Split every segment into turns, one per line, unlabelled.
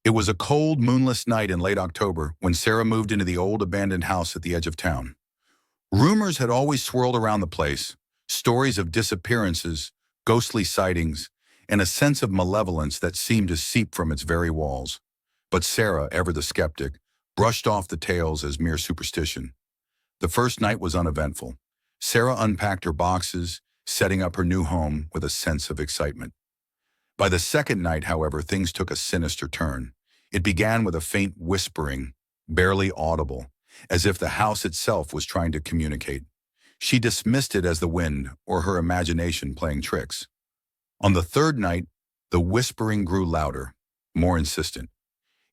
It was a cold, moonless night in late October when Sarah moved into the old abandoned house at the edge of town. Rumors had always swirled around the place, stories of disappearances, ghostly sightings, and a sense of malevolence that seemed to seep from its very walls. But Sarah, ever the skeptic, brushed off the tales as mere superstition. The first night was uneventful. Sarah unpacked her boxes, setting up her new home with a sense of excitement. By the second night, however, things took a sinister turn. It began with a faint whispering, barely audible, as if the house itself was trying to communicate. She dismissed it as the wind or her imagination playing tricks. On the third night, the whispering grew louder, more insistent.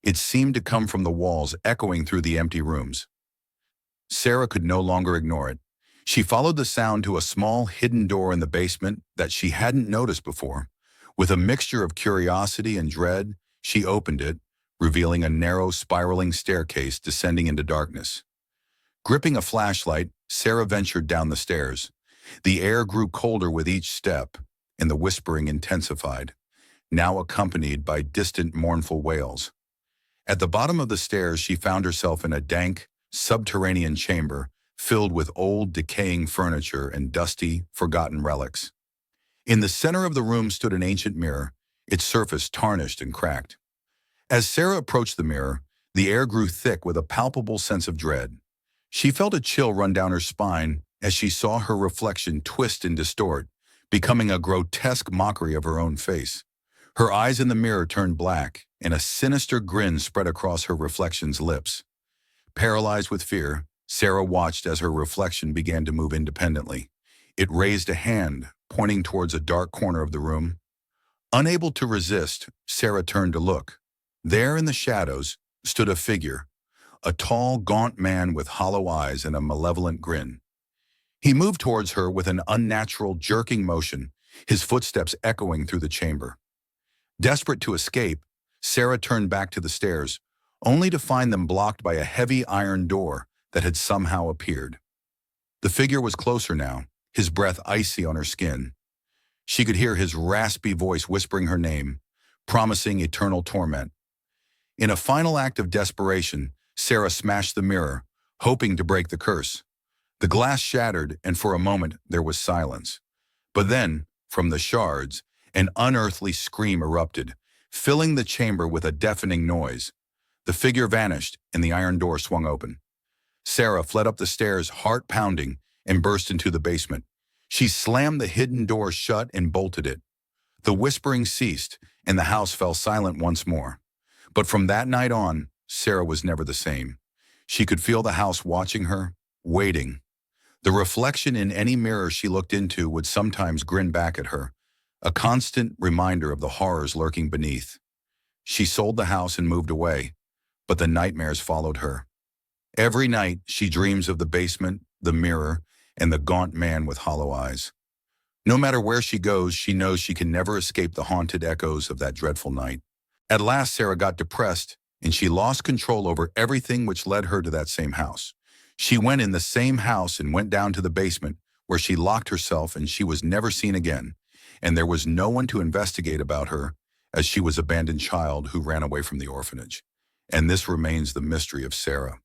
It seemed to come from the walls, echoing through the empty rooms. Sarah could no longer ignore it. She followed the sound to a small, hidden door in the basement that she hadn't noticed before. With a mixture of curiosity and dread, she opened it, revealing a narrow, spiraling staircase descending into darkness. Gripping a flashlight, Sarah ventured down the stairs. The air grew colder with each step, and the whispering intensified, now accompanied by distant, mournful wails. At the bottom of the stairs, she found herself in a dank, subterranean chamber filled with old, decaying furniture and dusty, forgotten relics. In the center of the room stood an ancient mirror, its surface tarnished and cracked. As Sarah approached the mirror, the air grew thick with a palpable sense of dread. She felt a chill run down her spine as she saw her reflection twist and distort, becoming a grotesque mockery of her own face. Her eyes in the mirror turned black, and a sinister grin spread across her reflection's lips. Paralyzed with fear, Sarah watched as her reflection began to move independently. It raised a hand, pointing towards a dark corner of the room. Unable to resist, Sarah turned to look. There in the shadows stood a figure, a tall, gaunt man with hollow eyes and a malevolent grin. He moved towards her with an unnatural, jerking motion, his footsteps echoing through the chamber. Desperate to escape, Sarah turned back to the stairs, only to find them blocked by a heavy iron door that had somehow appeared. The figure was closer now, his breath icy on her skin. She could hear his raspy voice whispering her name, promising eternal torment. In a final act of desperation, Sarah smashed the mirror, hoping to break the curse. The glass shattered, and for a moment there was silence. But then, from the shards, an unearthly scream erupted, filling the chamber with a deafening noise. The figure vanished, and the iron door swung open. Sarah fled up the stairs, heart pounding, and burst into the basement. She slammed the hidden door shut and bolted it. The whispering ceased, and the house fell silent once more. But from that night on, Sarah was never the same. She could feel the house watching her, waiting. The reflection in any mirror she looked into would sometimes grin back at her, a constant reminder of the horrors lurking beneath. She sold the house and moved away, but the nightmares followed her. Every night, she dreams of the basement, the mirror, and the gaunt man with hollow eyes. No matter where she goes, she knows she can never escape the haunted echoes of that dreadful night. At last, Sarah got depressed, and she lost control over everything, which led her to that same house. She went in the same house and went down to the basement, where she locked herself, and she was never seen again. And there was no one to investigate about her, as she was an abandoned child who ran away from the orphanage. And this remains the mystery of Sarah.